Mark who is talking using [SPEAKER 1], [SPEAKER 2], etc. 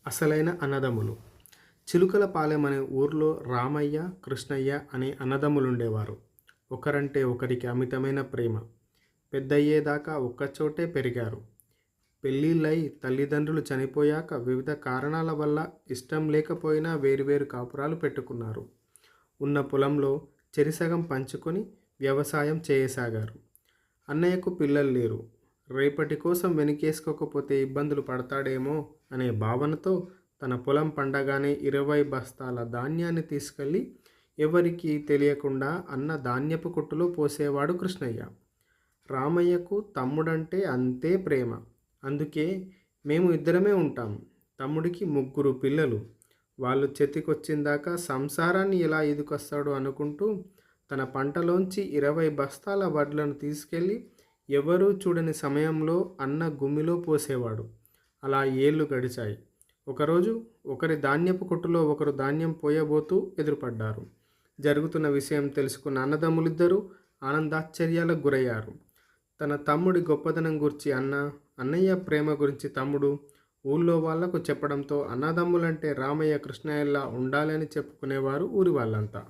[SPEAKER 1] అసలైన అన్నదమ్ములు. చిలుకలపాలెం అనే ఊర్లో రామయ్య, కృష్ణయ్య అనే అన్నదమ్ములుండేవారు. ఒకరంటే ఒకరికి అమితమైన ప్రేమ. పెద్దయ్యేదాకా ఒక్కచోటే పెరిగారు. పెళ్ళిళ్ళై తల్లిదండ్రులు చనిపోయాక వివిధ కారణాల వల్ల ఇష్టం లేకపోయినా వేరువేరు కాపురాలు పెట్టుకున్నారు. ఉన్న పొలంలో చెరిసగం పంచుకొని వ్యవసాయం చేయసాగారు. అన్నయ్యకు పిల్లలు లేరు. రేపటి కోసం వెనకేసుకోకపోతే ఇబ్బందులు పడతాడేమో అనే భావనతో తన పొలం పండగానే 20 బస్తాల ధాన్యాన్ని తీసుకెళ్ళి ఎవరికీ తెలియకుండా అన్న ధాన్యపు కొట్టులో పోసేవాడు కృష్ణయ్య. రామయ్యకు తమ్ముడంటే అంతే ప్రేమ. అందుకే మేము ఇద్దరమే ఉంటాం. తమ్ముడికి 3 పిల్లలు. వాళ్ళు చేతికొచ్చిందాకా సంసారాన్ని ఎలా ఈదుకొస్తాడో అనుకుంటూ తన పంటలోంచి 20 బస్తాల వడ్లను తీసుకెళ్ళి ఎవరూ చూడని సమయంలో అన్న గుమ్మిలో పోసేవాడు. అలా ఏళ్ళు గడిచాయి. ఒకరోజు ఒకరి ధాన్యపు కొట్టులో ఒకరు ధాన్యం పోయబోతూ ఎదురుపడ్డారు. జరుగుతున్న విషయం తెలుసుకున్న అన్నదమ్ములిద్దరూ ఆనందాశ్చర్యాలకు గురయ్యారు. తన తమ్ముడి గొప్పదనం గురించి అన్నయ్య ప్రేమ గురించి తమ్ముడు ఊళ్ళో వాళ్లకు చెప్పడంతో అన్నదమ్ములంటే రామయ్య, కృష్ణయ్యలా ఉండాలని చెప్పుకునేవారు ఊరి వాళ్ళంతా.